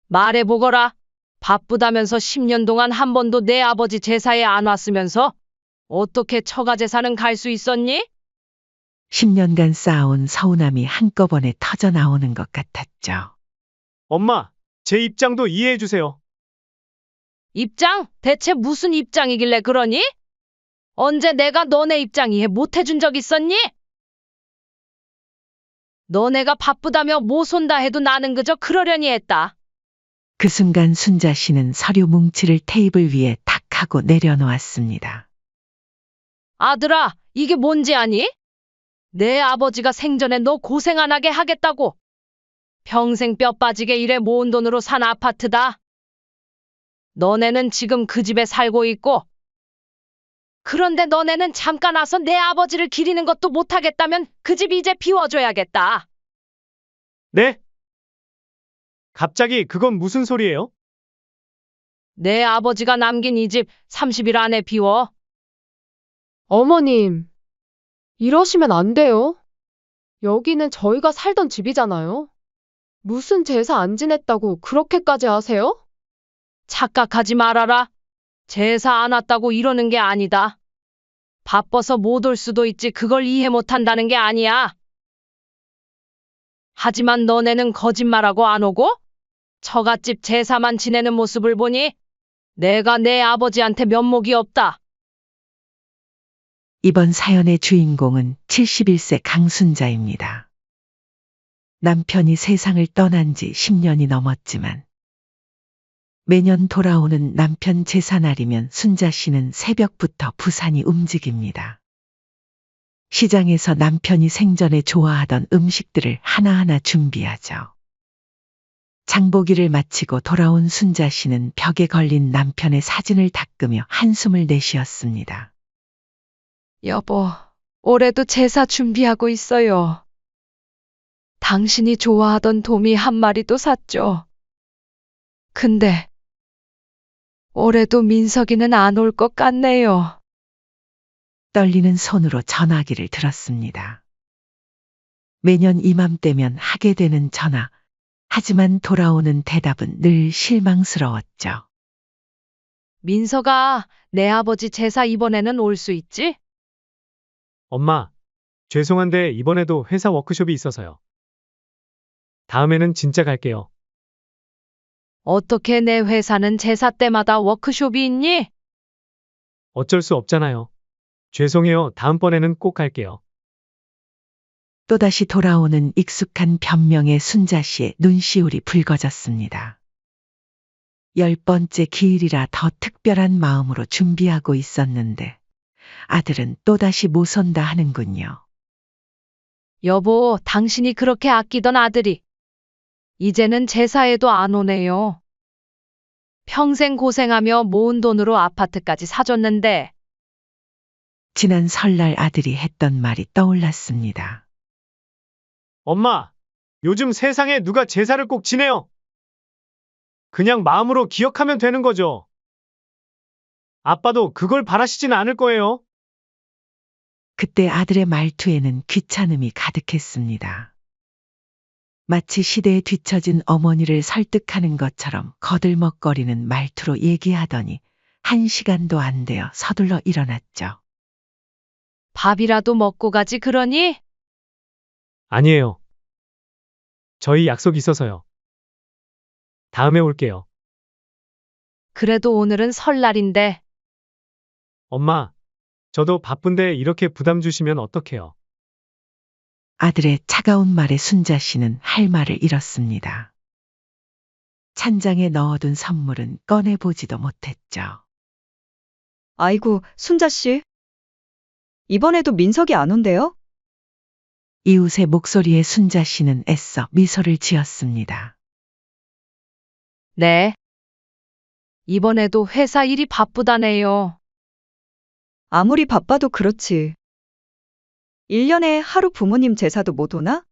말해보거라. 바쁘다면서 10년 동안 한 번도 내 아버지 제사에 안 왔으면서 어떻게 처가 제사는 갈 수 있었니? 10년간 쌓아온 서운함이 한꺼번에 터져 나오는 것 같았죠. 엄마, 제 입장도 이해해 주세요. 입장? 대체 무슨 입장이길래 그러니? 언제 내가 너네 입장 이해 못 해준 적 있었니? 너네가 바쁘다며 못 손다 해도 나는 그저 그러려니 했다. 그 순간 순자 씨는 서류 뭉치를 테이블 위에 탁 하고 내려놓았습니다. 아들아, 이게 뭔지 아니? 내 아버지가 생전에 너 고생 안 하게 하겠다고. 평생 뼈 빠지게 일해 모은 돈으로 산 아파트다. 너네는 지금 그 집에 살고 있고, 그런데 너네는 잠깐 와서 내 아버지를 기리는 것도 못하겠다면 그 집 이제 비워줘야겠다. 네? 갑자기 그건 무슨 소리예요? 내 아버지가 남긴 이 집 30일 안에 비워. 어머님, 이러시면 안 돼요. 여기는 저희가 살던 집이잖아요. 무슨 제사 안 지냈다고 그렇게까지 하세요? 착각하지 말아라. 제사 안 왔다고 이러는 게 아니다. 바빠서 못 올 수도 있지 그걸 이해 못한다는 게 아니야. 하지만 너네는 거짓말하고 안 오고 처갓집 제사만 지내는 모습을 보니 내가 내 아버지한테 면목이 없다. 이번 사연의 주인공은 71세 강순자입니다. 남편이 세상을 떠난 지 10년이 넘었지만 매년 돌아오는 남편 제사날이면 순자 씨는 새벽부터 부산이 움직입니다. 시장에서 남편이 생전에 좋아하던 음식들을 하나하나 준비하죠. 장보기를 마치고 돌아온 순자 씨는 벽에 걸린 남편의 사진을 닦으며 한숨을 내쉬었습니다. 여보, 올해도 제사 준비하고 있어요. 당신이 좋아하던 도미 한 마리도 샀죠. 근데 올해도 민석이는 안 올 것 같네요. 떨리는 손으로 전화기를 들었습니다. 매년 이맘때면 하게 되는 전화. 하지만 돌아오는 대답은 늘 실망스러웠죠. 민석아, 내 아버지 제사 이번에는 올 수 있지? 엄마, 죄송한데 이번에도 회사 워크숍이 있어서요. 다음에는 진짜 갈게요. 어떻게 내 회사는 제사 때마다 워크숍이 있니? 어쩔 수 없잖아요. 죄송해요. 다음번에는 꼭 갈게요. 또다시 돌아오는 익숙한 변명에 순자 씨의 눈시울이 붉어졌습니다. 10번째 기일이라 더 특별한 마음으로 준비하고 있었는데 아들은 또다시 못 온다 하는군요. 여보, 당신이 그렇게 아끼던 아들이 이제는 제사에도 안 오네요. 평생 고생하며 모은 돈으로 아파트까지 사줬는데 지난 설날 아들이 했던 말이 떠올랐습니다. 엄마, 요즘 세상에 누가 제사를 꼭 지내요? 그냥 마음으로 기억하면 되는 거죠. 아빠도 그걸 바라시진 않을 거예요. 그때 아들의 말투에는 귀찮음이 가득했습니다. 마치 시대에 뒤처진 어머니를 설득하는 것처럼 거들먹거리는 말투로 얘기하더니 1시간도 안 되어 서둘러 일어났죠. 밥이라도 먹고 가지 그러니? 아니에요. 저희 약속 있어서요. 다음에 올게요. 그래도 오늘은 설날인데 엄마, 저도 바쁜데 이렇게 부담 주시면 어떡해요? 아들의 차가운 말에 순자 씨는 할 말을 잃었습니다. 찬장에 넣어둔 선물은 꺼내보지도 못했죠. 아이고, 순자 씨. 이번에도 민석이 안 온대요? 이웃의 목소리에 순자 씨는 애써 미소를 지었습니다. 네. 이번에도 회사 일이 바쁘다네요. 아무리 바빠도 그렇지. 1년에 하루 부모님 제사도 못 오나?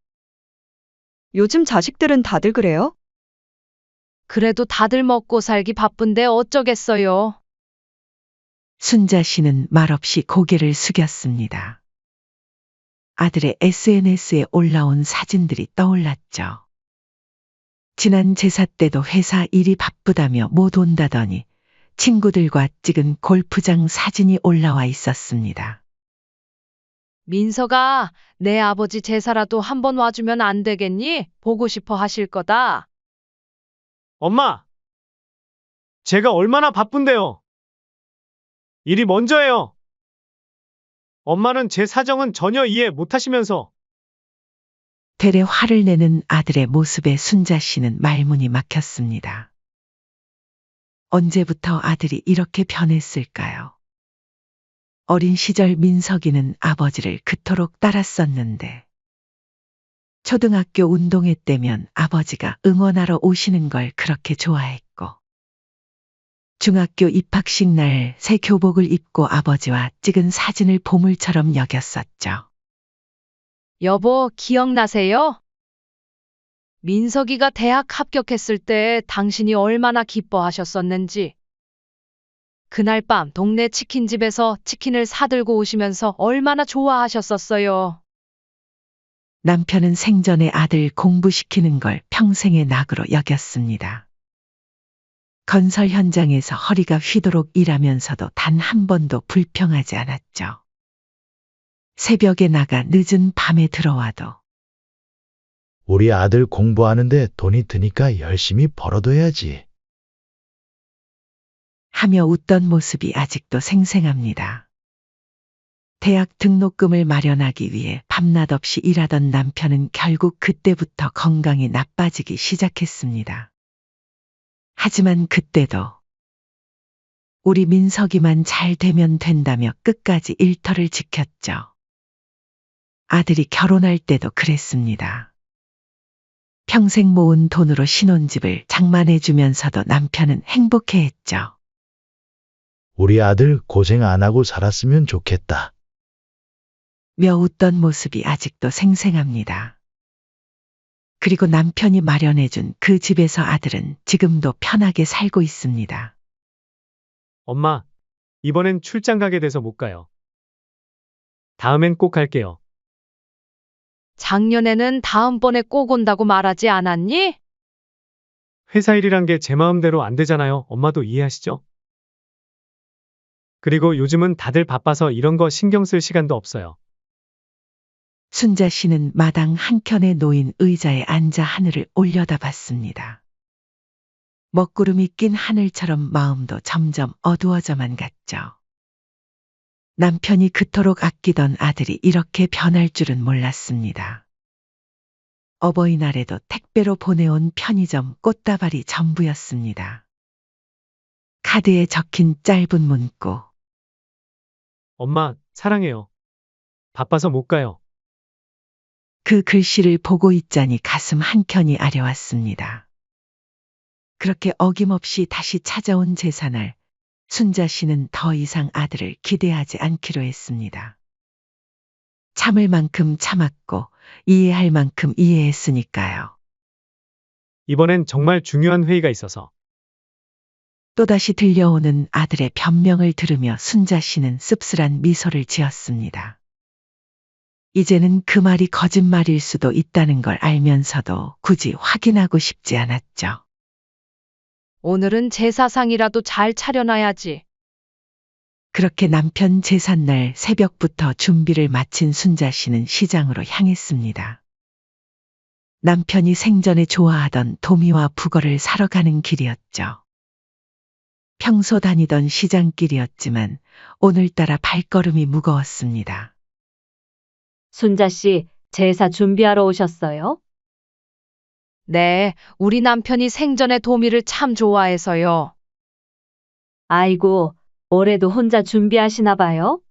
요즘 자식들은 다들 그래요? 그래도 다들 먹고 살기 바쁜데 어쩌겠어요. 순자 씨는 말없이 고개를 숙였습니다. 아들의 SNS에 올라온 사진들이 떠올랐죠. 지난 제사 때도 회사 일이 바쁘다며 못 온다더니 친구들과 찍은 골프장 사진이 올라와 있었습니다. 민서가 내 아버지 제사라도 한번 와주면 안 되겠니? 보고 싶어 하실 거다. 엄마! 제가 얼마나 바쁜데요. 일이 먼저예요. 엄마는 제 사정은 전혀 이해 못 하시면서. 되레 화를 내는 아들의 모습에 순자 씨는 말문이 막혔습니다. 언제부터 아들이 이렇게 변했을까요? 어린 시절 민석이는 아버지를 그토록 따랐었는데 초등학교 운동회 때면 아버지가 응원하러 오시는 걸 그렇게 좋아했고 중학교 입학식 날 새 교복을 입고 아버지와 찍은 사진을 보물처럼 여겼었죠. 여보, 기억나세요? 민석이가 대학 합격했을 때 당신이 얼마나 기뻐하셨었는지. 그날 밤 동네 치킨집에서 치킨을 사들고 오시면서 얼마나 좋아하셨었어요. 남편은 생전에 아들 공부시키는 걸 평생의 낙으로 여겼습니다. 건설 현장에서 허리가 휘도록 일하면서도 단 한 번도 불평하지 않았죠. 새벽에 나가 늦은 밤에 들어와도 우리 아들 공부하는데 돈이 드니까 열심히 벌어둬야지. 하며 웃던 모습이 아직도 생생합니다. 대학 등록금을 마련하기 위해 밤낮 없이 일하던 남편은 결국 그때부터 건강이 나빠지기 시작했습니다. 하지만 그때도 우리 민석이만 잘 되면 된다며 끝까지 일터를 지켰죠. 아들이 결혼할 때도 그랬습니다. 평생 모은 돈으로 신혼집을 장만해주면서도 남편은 행복해했죠. 우리 아들 고생 안 하고 살았으면 좋겠다. 며 웃던 모습이 아직도 생생합니다. 그리고 남편이 마련해준 그 집에서 아들은 지금도 편하게 살고 있습니다. 엄마, 이번엔 출장 가게 돼서 못 가요. 다음엔 꼭 갈게요. 작년에는 다음번에 꼭 온다고 말하지 않았니? 회사 일이란 게 제 마음대로 안 되잖아요. 엄마도 이해하시죠? 그리고 요즘은 다들 바빠서 이런 거 신경 쓸 시간도 없어요. 순자 씨는 마당 한켠에 놓인 의자에 앉아 하늘을 올려다봤습니다. 먹구름이 낀 하늘처럼 마음도 점점 어두워져만 갔죠. 남편이 그토록 아끼던 아들이 이렇게 변할 줄은 몰랐습니다. 어버이날에도 택배로 보내온 편의점 꽃다발이 전부였습니다. 카드에 적힌 짧은 문구. 엄마, 사랑해요. 바빠서 못 가요. 그 글씨를 보고 있자니 가슴 한켠이 아려왔습니다. 그렇게 어김없이 다시 찾아온 제사날, 순자 씨는 더 이상 아들을 기대하지 않기로 했습니다. 참을 만큼 참았고 이해할 만큼 이해했으니까요. 이번엔 정말 중요한 회의가 있어서. 또다시 들려오는 아들의 변명을 들으며 순자 씨는 씁쓸한 미소를 지었습니다. 이제는 그 말이 거짓말일 수도 있다는 걸 알면서도 굳이 확인하고 싶지 않았죠. 오늘은 제사상이라도 잘 차려놔야지. 그렇게 남편 제삿날 새벽부터 준비를 마친 순자 씨는 시장으로 향했습니다. 남편이 생전에 좋아하던 도미와 북어를 사러 가는 길이었죠. 평소 다니던 시장길이었지만 오늘따라 발걸음이 무거웠습니다. 순자 씨, 제사 준비하러 오셨어요? 네, 우리 남편이 생전에 도미를 참 좋아해서요. 아이고, 올해도 혼자 준비하시나 봐요?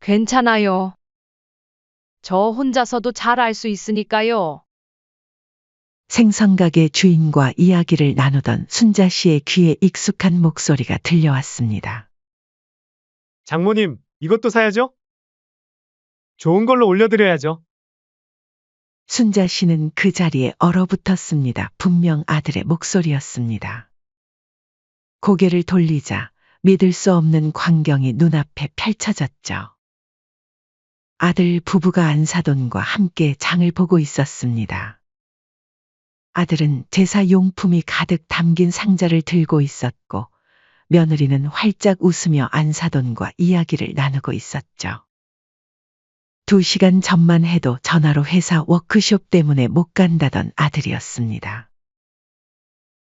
괜찮아요. 저 혼자서도 잘 알 수 있으니까요. 생선가게 주인과 이야기를 나누던 순자 씨의 귀에 익숙한 목소리가 들려왔습니다. 장모님, 이것도 사야죠? 좋은 걸로 올려드려야죠. 순자 씨는 그 자리에 얼어붙었습니다. 분명 아들의 목소리였습니다. 고개를 돌리자 믿을 수 없는 광경이 눈앞에 펼쳐졌죠. 아들 부부가 안사돈과 함께 장을 보고 있었습니다. 아들은 제사 용품이 가득 담긴 상자를 들고 있었고 며느리는 활짝 웃으며 안사돈과 이야기를 나누고 있었죠. 2시간 전만 해도 전화로 회사 워크숍 때문에 못 간다던 아들이었습니다.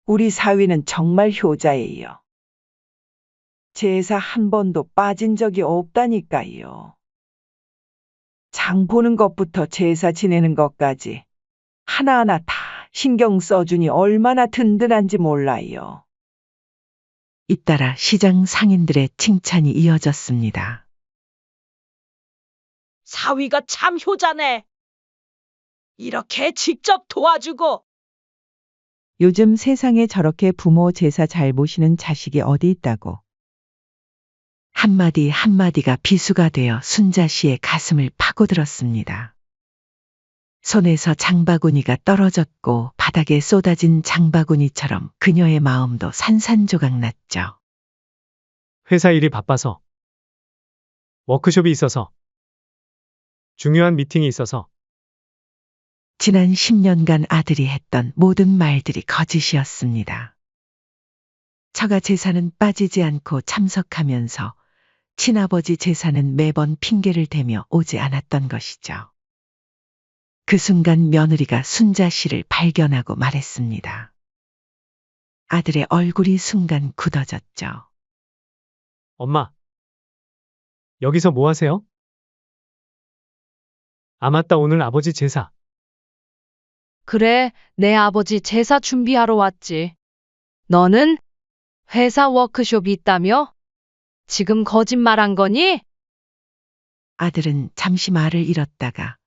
우리 사위는 정말 효자예요. 제사 한 번도 빠진 적이 없다니까요. 장 보는 것부터 제사 지내는 것까지 하나하나 다 신경 써주니 얼마나 든든한지 몰라요. 잇따라 시장 상인들의 칭찬이 이어졌습니다. 사위가 참 효자네. 이렇게 직접 도와주고. 요즘 세상에 저렇게 부모 제사 잘 보시는 자식이 어디 있다고. 한마디 한마디가 비수가 되어 순자 씨의 가슴을 파고들었습니다. 손에서 장바구니가 떨어졌고 바닥에 쏟아진 장바구니처럼 그녀의 마음도 산산조각 났죠. 회사 일이 바빠서. 워크숍이 있어서. 중요한 미팅이 있어서. 지난 10년간 아들이 했던 모든 말들이 거짓이었습니다. 처가 제사는 빠지지 않고 참석하면서 친아버지 제사는 매번 핑계를 대며 오지 않았던 것이죠. 그 순간 며느리가 순자 씨를 발견하고 말했습니다. 아들의 얼굴이 순간 굳어졌죠. 엄마. 여기서 뭐 하세요? 아, 맞다. 오늘 아버지 제사. 그래, 내 아버지 제사 준비하러 왔지. 너는 회사 워크숍이 있다며? 지금 거짓말한 거니? 아들은 잠시 말을 잃었다가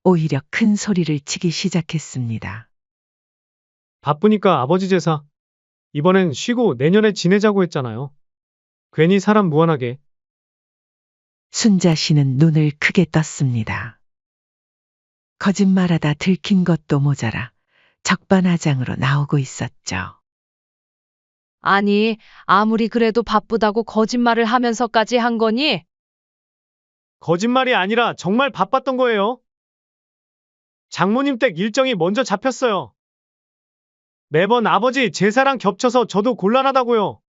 오히려 큰 소리를 치기 시작했습니다. 바쁘니까 아버지 제사. 이번엔 쉬고 내년에 지내자고 했잖아요. 괜히 사람 무안하게. 순자 씨는 눈을 크게 떴습니다. 거짓말하다 들킨 것도 모자라 적반하장으로 나오고 있었죠. 아니, 아무리 그래도 바쁘다고 거짓말을 하면서까지 한 거니? 거짓말이 아니라 정말 바빴던 거예요. 장모님 댁 일정이 먼저 잡혔어요. 매번 아버지 제사랑 겹쳐서 저도 곤란하다고요.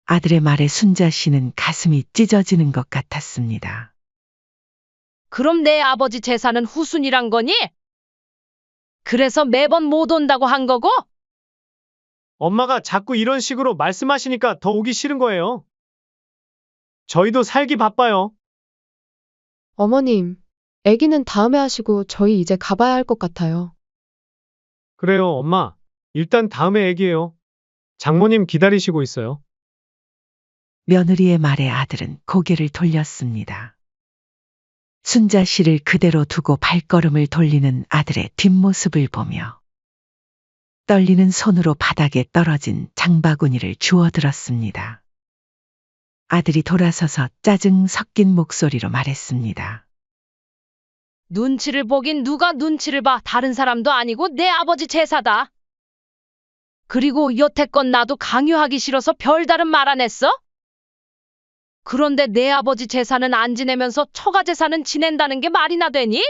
아들의 말에 순자 씨는 가슴이 찢어지는 것 같았습니다. 그럼 내 아버지 제사는 후순이란 거니? 그래서 매번 못 온다고 한 거고? 엄마가 자꾸 이런 식으로 말씀하시니까 더 오기 싫은 거예요. 저희도 살기 바빠요. 어머님, 아기는 다음에 하시고 저희 이제 가봐야 할 것 같아요. 그래요, 엄마. 일단 다음에 얘기해요. 장모님 기다리시고 있어요. 며느리의 말에 아들은 고개를 돌렸습니다. 순자 씨를 그대로 두고 발걸음을 돌리는 아들의 뒷모습을 보며 떨리는 손으로 바닥에 떨어진 장바구니를 주워들었습니다. 아들이 돌아서서 짜증 섞인 목소리로 말했습니다. 눈치를 보긴 누가 눈치를 봐. 다른 사람도 아니고 내 아버지 제사다. 그리고 여태껏 나도 강요하기 싫어서 별다른 말 안 했어? 그런데 내 아버지 제사는 안 지내면서 처가 제사는 지낸다는 게 말이나 되니?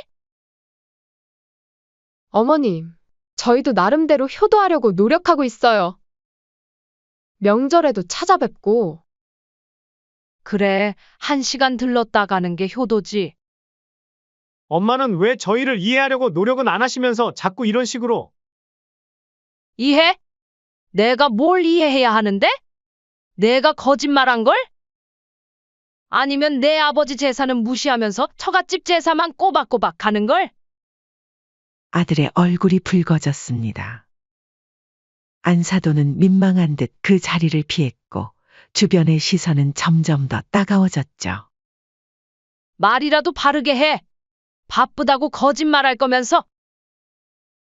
어머님, 저희도 나름대로 효도하려고 노력하고 있어요. 명절에도 찾아뵙고. 그래, 1시간 들렀다 가는 게 효도지. 엄마는 왜 저희를 이해하려고 노력은 안 하시면서 자꾸 이런 식으로. 이해? 내가 뭘 이해해야 하는데? 내가 거짓말한 걸? 아니면 내 아버지 제사는 무시하면서 처갓집 제사만 꼬박꼬박 가는 걸? 아들의 얼굴이 붉어졌습니다. 안사도는 민망한 듯 그 자리를 피했고 주변의 시선은 점점 더 따가워졌죠. 말이라도 바르게 해. 바쁘다고 거짓말할 거면서.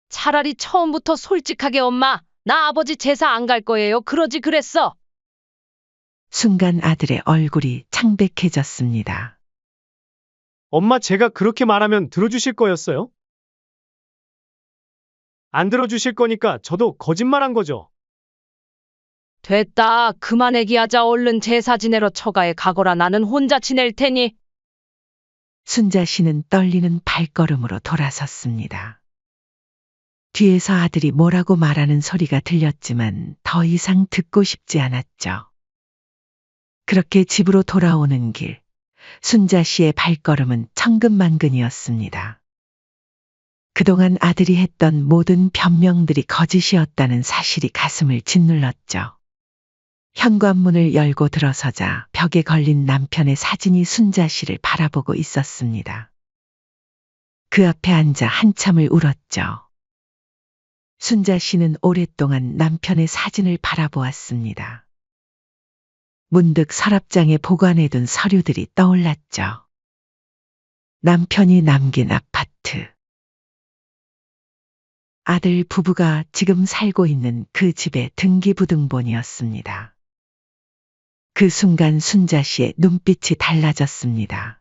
차라리 처음부터 솔직하게 엄마, 나 아버지 제사 안 갈 거예요. 그러지 그랬어. 순간 아들의 얼굴이 창백해졌습니다. 엄마 제가 그렇게 말하면 들어주실 거였어요? 안 들어주실 거니까 저도 거짓말한 거죠. 됐다. 그만 얘기하자. 얼른 제사 지내러 처가에 가거라. 나는 혼자 지낼 테니. 순자 씨는 떨리는 발걸음으로 돌아섰습니다. 뒤에서 아들이 뭐라고 말하는 소리가 들렸지만 더 이상 듣고 싶지 않았죠. 그렇게 집으로 돌아오는 길, 순자 씨의 발걸음은 천근만근이었습니다. 그동안 아들이 했던 모든 변명들이 거짓이었다는 사실이 가슴을 짓눌렀죠. 현관문을 열고 들어서자 벽에 걸린 남편의 사진이 순자 씨를 바라보고 있었습니다. 그 앞에 앉아 한참을 울었죠. 순자 씨는 오랫동안 남편의 사진을 바라보았습니다. 문득 서랍장에 보관해둔 서류들이 떠올랐죠. 남편이 남긴 아파트. 아들 부부가 지금 살고 있는 그 집의 등기부등본이었습니다. 그 순간 순자 씨의 눈빛이 달라졌습니다.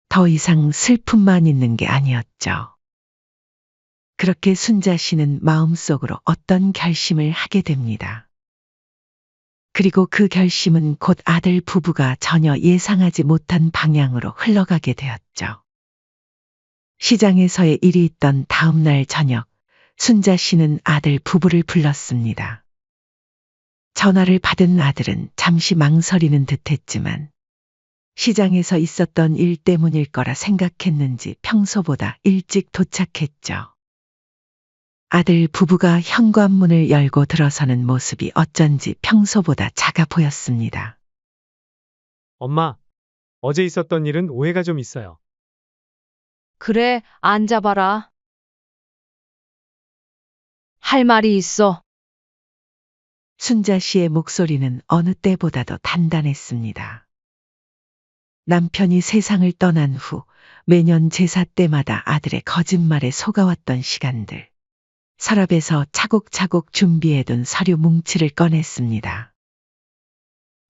더 이상 슬픔만 있는 게 아니었죠. 그렇게 순자 씨는 마음속으로 어떤 결심을 하게 됩니다. 그리고 그 결심은 곧 아들 부부가 전혀 예상하지 못한 방향으로 흘러가게 되었죠. 시장에서의 일이 있던 다음 날 저녁, 순자 씨는 아들 부부를 불렀습니다. 전화를 받은 아들은 잠시 망설이는 듯했지만 시장에서 있었던 일 때문일 거라 생각했는지 평소보다 일찍 도착했죠. 아들 부부가 현관문을 열고 들어서는 모습이 어쩐지 평소보다 작아 보였습니다. 엄마, 어제 있었던 일은 오해가 좀 있어요. 그래, 앉아봐라. 할 말이 있어. 순자 씨의 목소리는 어느 때보다도 단단했습니다. 남편이 세상을 떠난 후 매년 제사 때마다 아들의 거짓말에 속아왔던 시간들. 서랍에서 차곡차곡 준비해둔 서류 뭉치를 꺼냈습니다.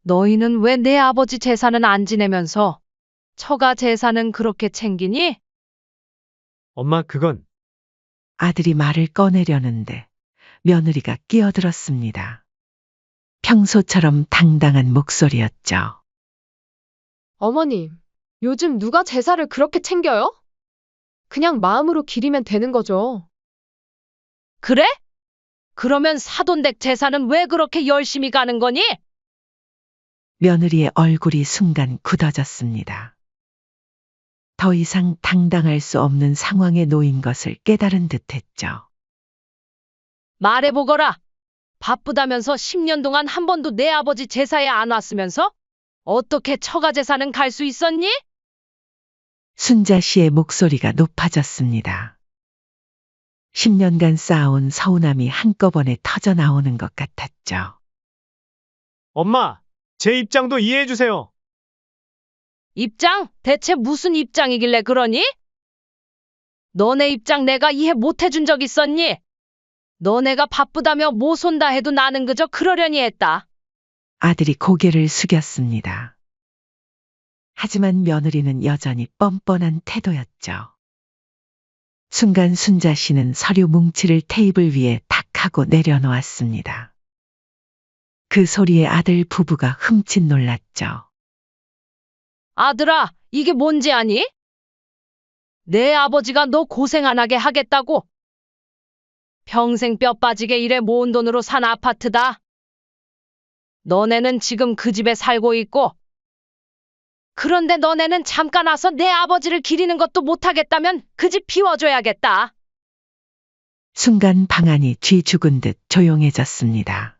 너희는 왜 내 아버지 재산은 안 지내면서 처가 재산은 그렇게 챙기니? 엄마, 그건 아들이 말을 꺼내려는데 며느리가 끼어들었습니다. 평소처럼 당당한 목소리였죠. 어머님, 요즘 누가 제사를 그렇게 챙겨요? 그냥 마음으로 기리면 되는 거죠. 그래? 그러면 사돈댁 재산은 왜 그렇게 열심히 가는 거니? 며느리의 얼굴이 순간 굳어졌습니다. 더 이상 당당할 수 없는 상황에 놓인 것을 깨달은 듯했죠. 말해보거라. 바쁘다면서 10년 동안 한 번도 내 아버지 제사에 안 왔으면서 어떻게 처가 재산은 갈 수 있었니? 순자 씨의 목소리가 높아졌습니다. 10년간 쌓아온 서운함이 한꺼번에 터져 나오는 것 같았죠. 엄마, 제 입장도 이해해 주세요. 입장? 대체 무슨 입장이길래 그러니? 너네 입장 내가 이해 못 해준 적 있었니? 너네가 바쁘다며 못 손다 해도 나는 그저 그러려니 했다. 아들이 고개를 숙였습니다. 하지만 며느리는 여전히 뻔뻔한 태도였죠. 순간 순자 씨는 서류 뭉치를 테이블 위에 탁 하고 내려놓았습니다. 그 소리에 아들 부부가 흠칫 놀랐죠. 아들아, 이게 뭔지 아니? 내 아버지가 너 고생 안 하게 하겠다고. 평생 뼈 빠지게 일해 모은 돈으로 산 아파트다. 너네는 지금 그 집에 살고 있고, 그런데 너네는 잠깐 와서 내 아버지를 기리는 것도 못하겠다면 그 집 비워줘야겠다. 순간 방 안이 쥐 죽은 듯 조용해졌습니다.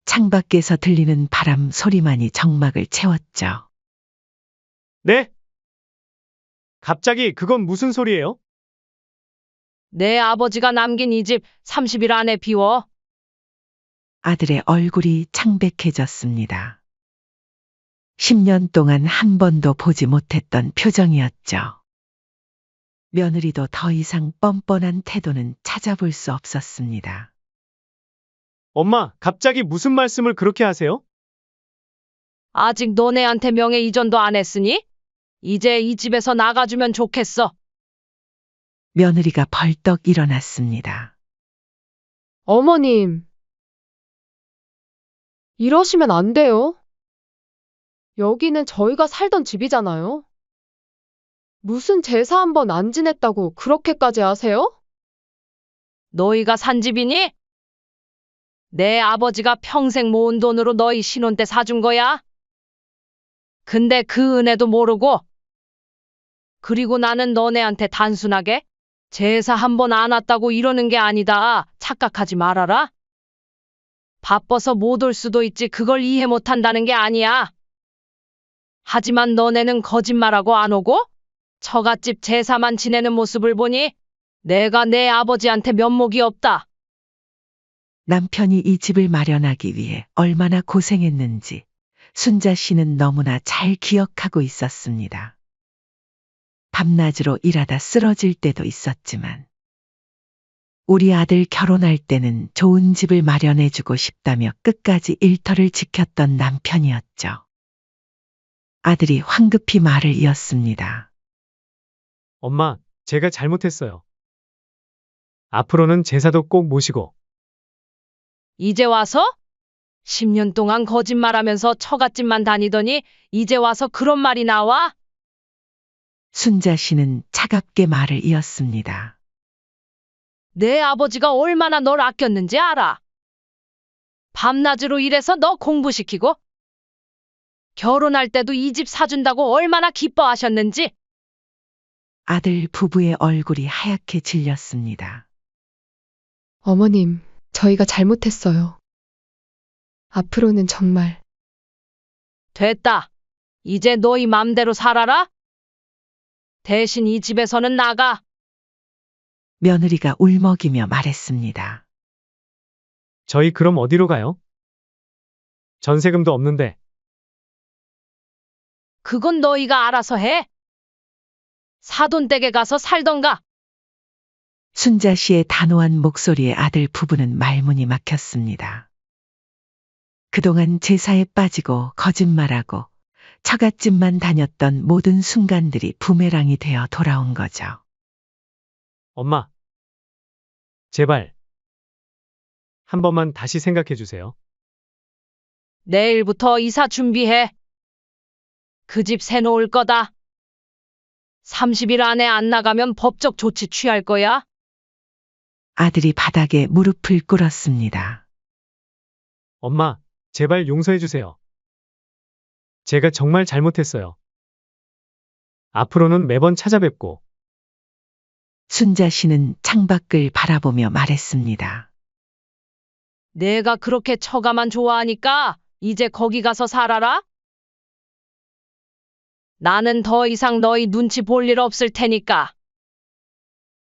창밖에서 들리는 바람 소리만이 정막을 채웠죠. 네? 갑자기 그건 무슨 소리예요? 내 아버지가 남긴 이 집 30일 안에 비워. 아들의 얼굴이 창백해졌습니다. 10년 동안 한 번도 보지 못했던 표정이었죠. 며느리도 더 이상 뻔뻔한 태도는 찾아볼 수 없었습니다. 엄마, 갑자기 무슨 말씀을 그렇게 하세요? 아직 너네한테 명예 이전도 안 했으니? 이제 이 집에서 나가주면 좋겠어. 며느리가 벌떡 일어났습니다. 어머님, 이러시면 안 돼요. 여기는 저희가 살던 집이잖아요. 무슨 제사 한 번 안 지냈다고 그렇게까지 하세요? 너희가 산 집이니? 내 아버지가 평생 모은 돈으로 너희 신혼 때 사준 거야? 근데 그 은혜도 모르고. 그리고 나는 너네한테 단순하게 제사 한 번 안 왔다고 이러는 게 아니다. 착각하지 말아라. 바빠서 못 올 수도 있지. 그걸 이해 못 한다는 게 아니야. 하지만 너네는 거짓말하고 안 오고 처갓집 제사만 지내는 모습을 보니 내가 내 아버지한테 면목이 없다. 남편이 이 집을 마련하기 위해 얼마나 고생했는지 순자 씨는 너무나 잘 기억하고 있었습니다. 밤낮으로 일하다 쓰러질 때도 있었지만 우리 아들 결혼할 때는 좋은 집을 마련해주고 싶다며 끝까지 일터를 지켰던 남편이었죠. 아들이 황급히 말을 이었습니다. 엄마, 제가 잘못했어요. 앞으로는 제사도 꼭 모시고. 이제 와서? 10년 동안 거짓말하면서 처갓집만 다니더니 이제 와서 그런 말이 나와? 순자 씨는 차갑게 말을 이었습니다. 내 아버지가 얼마나 널 아꼈는지 알아. 밤낮으로 일해서 너 공부시키고 결혼할 때도 이 집 사준다고 얼마나 기뻐하셨는지. 아들 부부의 얼굴이 하얗게 질렸습니다. 어머님, 저희가 잘못했어요. 앞으로는 정말 됐다. 이제 너희 맘대로 살아라. 대신 이 집에서는 나가. 며느리가 울먹이며 말했습니다. 저희 그럼 어디로 가요? 전세금도 없는데. 그건 너희가 알아서 해. 사돈댁에 가서 살던가. 순자 씨의 단호한 목소리에 아들 부부는 말문이 막혔습니다. 그동안 제사에 빠지고 거짓말하고 처갓집만 다녔던 모든 순간들이 부메랑이 되어 돌아온 거죠. 엄마, 제발 한 번만 다시 생각해 주세요. 내일부터 이사 준비해. 그 집 새놓을 거다. 30일 안에 안 나가면 법적 조치 취할 거야. 아들이 바닥에 무릎을 꿇었습니다. 엄마, 제발 용서해 주세요. 제가 정말 잘못했어요. 앞으로는 매번 찾아뵙고. 순자 씨는 창밖을 바라보며 말했습니다. 내가 그렇게 처가만 좋아하니까 이제 거기 가서 살아라. 나는 더 이상 너희 눈치 볼 일 없을 테니까.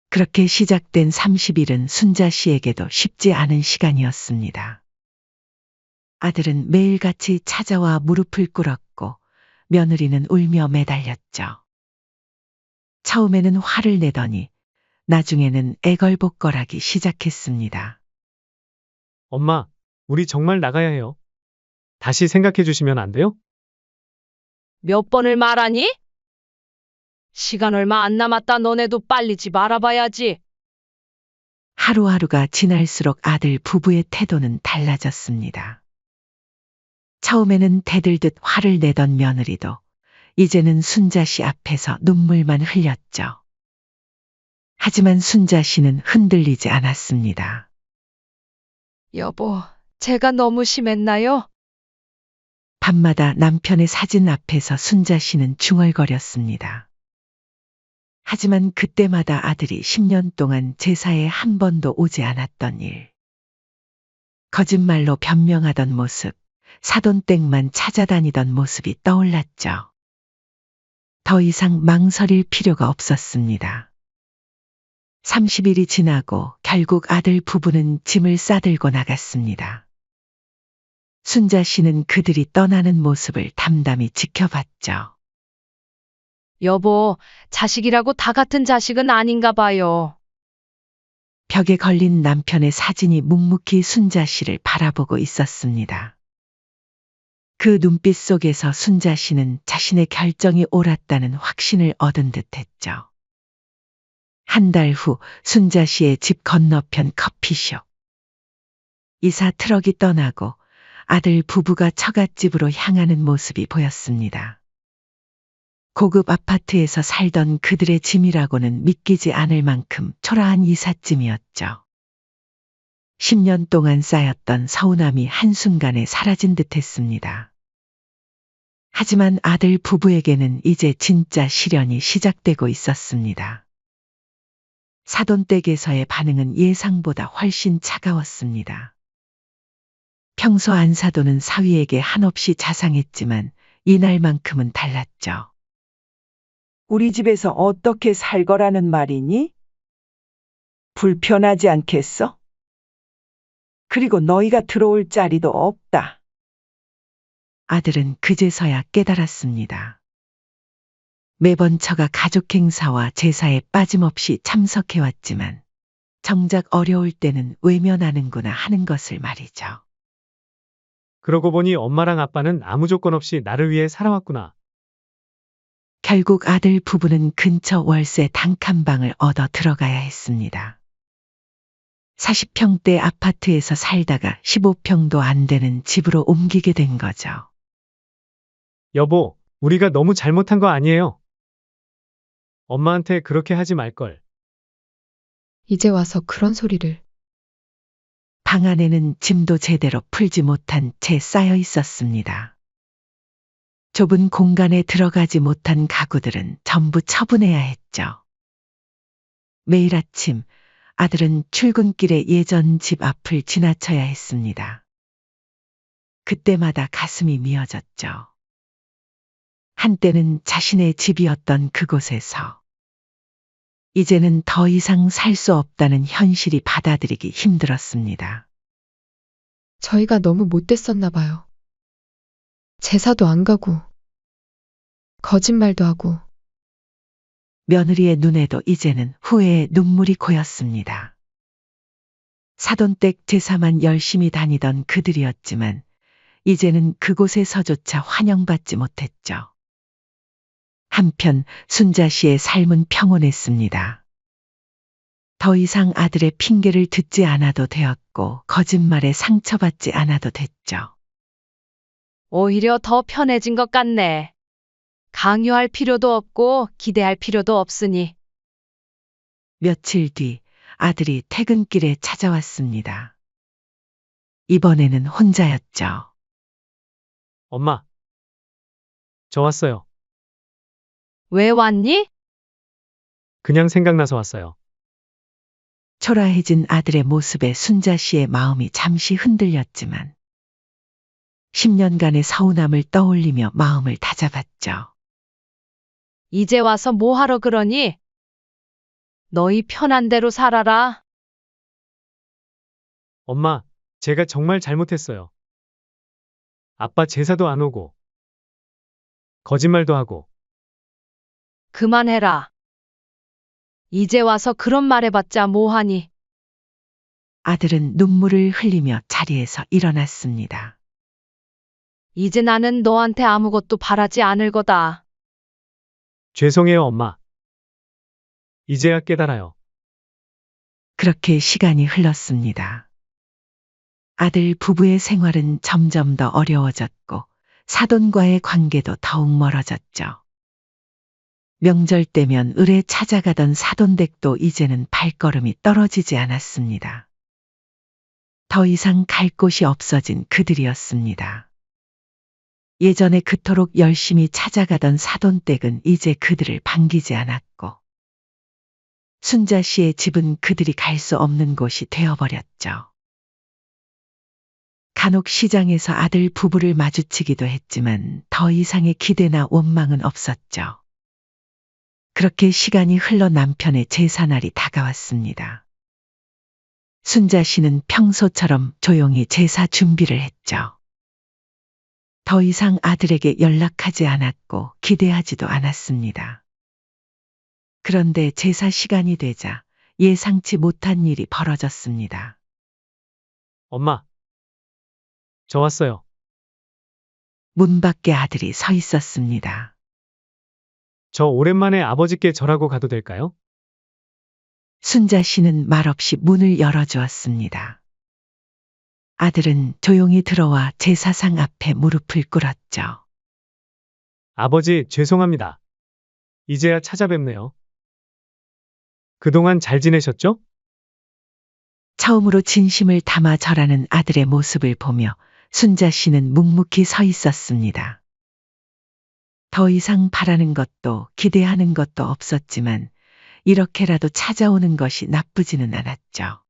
그렇게 시작된 30일은 순자 씨에게도 쉽지 않은 시간이었습니다. 아들은 매일같이 찾아와 무릎을 꿇었고 며느리는 울며 매달렸죠. 처음에는 화를 내더니 나중에는 애걸복걸하기 시작했습니다. 엄마, 우리 정말 나가야 해요. 다시 생각해 주시면 안 돼요? 몇 번을 말하니? 시간 얼마 안 남았다. 너네도 빨리 집 알아봐야지. 하루하루가 지날수록 아들 부부의 태도는 달라졌습니다. 처음에는 대들듯 화를 내던 며느리도 이제는 순자 씨 앞에서 눈물만 흘렸죠. 하지만 순자 씨는 흔들리지 않았습니다. 여보, 제가 너무 심했나요? 밤마다 남편의 사진 앞에서 순자 씨는 중얼거렸습니다. 하지만 그때마다 아들이 10년 동안 제사에 한 번도 오지 않았던 일. 거짓말로 변명하던 모습, 사돈댁만 찾아다니던 모습이 떠올랐죠. 더 이상 망설일 필요가 없었습니다. 30일이 지나고 결국 아들 부부는 짐을 싸들고 나갔습니다. 순자 씨는 그들이 떠나는 모습을 담담히 지켜봤죠. 여보, 자식이라고 다 같은 자식은 아닌가 봐요. 벽에 걸린 남편의 사진이 묵묵히 순자 씨를 바라보고 있었습니다. 그 눈빛 속에서 순자 씨는 자신의 결정이 옳았다는 확신을 얻은 듯했죠. 한 달 후 순자 씨의 집 건너편 커피숍. 이사 트럭이 떠나고 아들 부부가 처갓집으로 향하는 모습이 보였습니다. 고급 아파트에서 살던 그들의 짐이라고는 믿기지 않을 만큼 초라한 이삿짐이었죠. 10년 동안 쌓였던 서운함이 한순간에 사라진 듯 했습니다. 하지만 아들 부부에게는 이제 진짜 시련이 시작되고 있었습니다. 사돈댁에서의 반응은 예상보다 훨씬 차가웠습니다. 평소 안사돈은 사위에게 한없이 자상했지만 이날만큼은 달랐죠. 우리 집에서 어떻게 살 거라는 말이니? 불편하지 않겠어? 그리고 너희가 들어올 자리도 없다. 아들은 그제서야 깨달았습니다. 매번 처가 가족 행사와 제사에 빠짐없이 참석해왔지만 정작 어려울 때는 외면하는구나 하는 것을 말이죠. 그러고 보니 엄마랑 아빠는 아무 조건 없이 나를 위해 살아왔구나. 결국 아들 부부는 근처 월세 단칸방을 얻어 들어가야 했습니다. 40평대 아파트에서 살다가 15평도 안 되는 집으로 옮기게 된 거죠. 여보, 우리가 너무 잘못한 거 아니에요? 엄마한테 그렇게 하지 말걸. 이제 와서 그런 소리를. 방 안에는 짐도 제대로 풀지 못한 채 쌓여 있었습니다. 좁은 공간에 들어가지 못한 가구들은 전부 처분해야 했죠. 매일 아침 아들은 출근길에 예전 집 앞을 지나쳐야 했습니다. 그때마다 가슴이 미어졌죠. 한때는 자신의 집이었던 그곳에서 이제는 더 이상 살 수 없다는 현실이 받아들이기 힘들었습니다. 저희가 너무 못됐었나 봐요. 제사도 안 가고, 거짓말도 하고, 며느리의 눈에도 이제는 후회의 눈물이 고였습니다. 사돈댁 제사만 열심히 다니던 그들이었지만 이제는 그곳에서조차 환영받지 못했죠. 한편 순자 씨의 삶은 평온했습니다. 더 이상 아들의 핑계를 듣지 않아도 되었고 거짓말에 상처받지 않아도 됐죠. 오히려 더 편해진 것 같네. 강요할 필요도 없고 기대할 필요도 없으니. 며칠 뒤 아들이 퇴근길에 찾아왔습니다. 이번에는 혼자였죠. 엄마. 저 왔어요. 왜 왔니? 그냥 생각나서 왔어요. 초라해진 아들의 모습에 순자 씨의 마음이 잠시 흔들렸지만 10년간의 서운함을 떠올리며 마음을 다잡았죠. 이제 와서 뭐 하러 그러니? 너희 편한 대로 살아라. 엄마, 제가 정말 잘못했어요. 아빠 제사도 안 오고, 거짓말도 하고, 그만해라. 이제 와서 그런 말 해봤자 뭐하니? 아들은 눈물을 흘리며 자리에서 일어났습니다. 이제 나는 너한테 아무것도 바라지 않을 거다. 죄송해요, 엄마. 이제야 깨달아요. 그렇게 시간이 흘렀습니다. 아들 부부의 생활은 점점 더 어려워졌고 사돈과의 관계도 더욱 멀어졌죠. 명절 때면 을에 찾아가던 사돈댁도 이제는 발걸음이 떨어지지 않았습니다. 더 이상 갈 곳이 없어진 그들이었습니다. 예전에 그토록 열심히 찾아가던 사돈댁은 이제 그들을 반기지 않았고 순자 씨의 집은 그들이 갈 수 없는 곳이 되어버렸죠. 간혹 시장에서 아들 부부를 마주치기도 했지만 더 이상의 기대나 원망은 없었죠. 그렇게 시간이 흘러 남편의 제사날이 다가왔습니다. 순자 씨는 평소처럼 조용히 제사 준비를 했죠. 더 이상 아들에게 연락하지 않았고 기대하지도 않았습니다. 그런데 제사 시간이 되자 예상치 못한 일이 벌어졌습니다. 엄마. 저 왔어요. 문 밖에 아들이 서 있었습니다. 저 오랜만에 아버지께 절하고 가도 될까요? 순자 씨는 말없이 문을 열어주었습니다. 아들은 조용히 들어와 제사상 앞에 무릎을 꿇었죠. 아버지, 죄송합니다. 이제야 찾아뵙네요. 그동안 잘 지내셨죠? 처음으로 진심을 담아 절하는 아들의 모습을 보며 순자 씨는 묵묵히 서 있었습니다. 더 이상 바라는 것도 기대하는 것도 없었지만 이렇게라도 찾아오는 것이 나쁘지는 않았죠.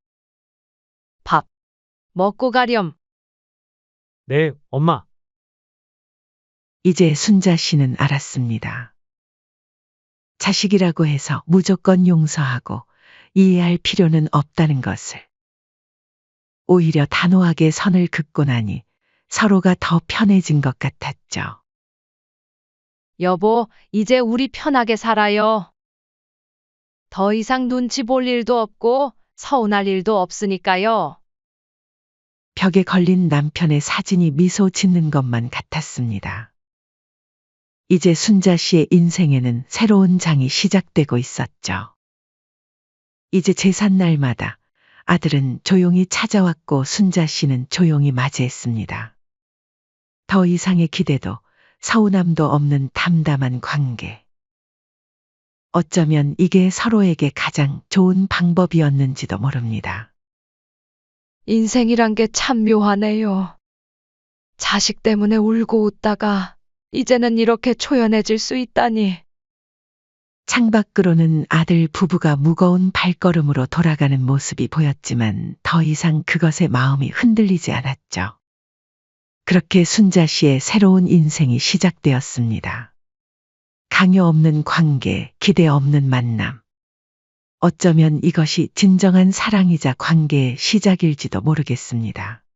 밥 먹고 가렴. 네, 엄마. 이제 순자 씨는 알았습니다. 자식이라고 해서 무조건 용서하고 이해할 필요는 없다는 것을. 오히려 단호하게 선을 긋고 나니 서로가 더 편해진 것 같았죠. 여보, 이제 우리 편하게 살아요. 더 이상 눈치 볼 일도 없고 서운할 일도 없으니까요. 벽에 걸린 남편의 사진이 미소 짓는 것만 같았습니다. 이제 순자 씨의 인생에는 새로운 장이 시작되고 있었죠. 이제 제삿날마다 아들은 조용히 찾아왔고 순자 씨는 조용히 맞이했습니다. 더 이상의 기대도 서운함도 없는 담담한 관계. 어쩌면 이게 서로에게 가장 좋은 방법이었는지도 모릅니다. 인생이란 게 참 묘하네요. 자식 때문에 울고 웃다가 이제는 이렇게 초연해질 수 있다니. 창밖으로는 아들 부부가 무거운 발걸음으로 돌아가는 모습이 보였지만 더 이상 그것에 마음이 흔들리지 않았죠. 그렇게 순자 씨의 새로운 인생이 시작되었습니다. 강요 없는 관계, 기대 없는 만남. 어쩌면 이것이 진정한 사랑이자 관계의 시작일지도 모르겠습니다.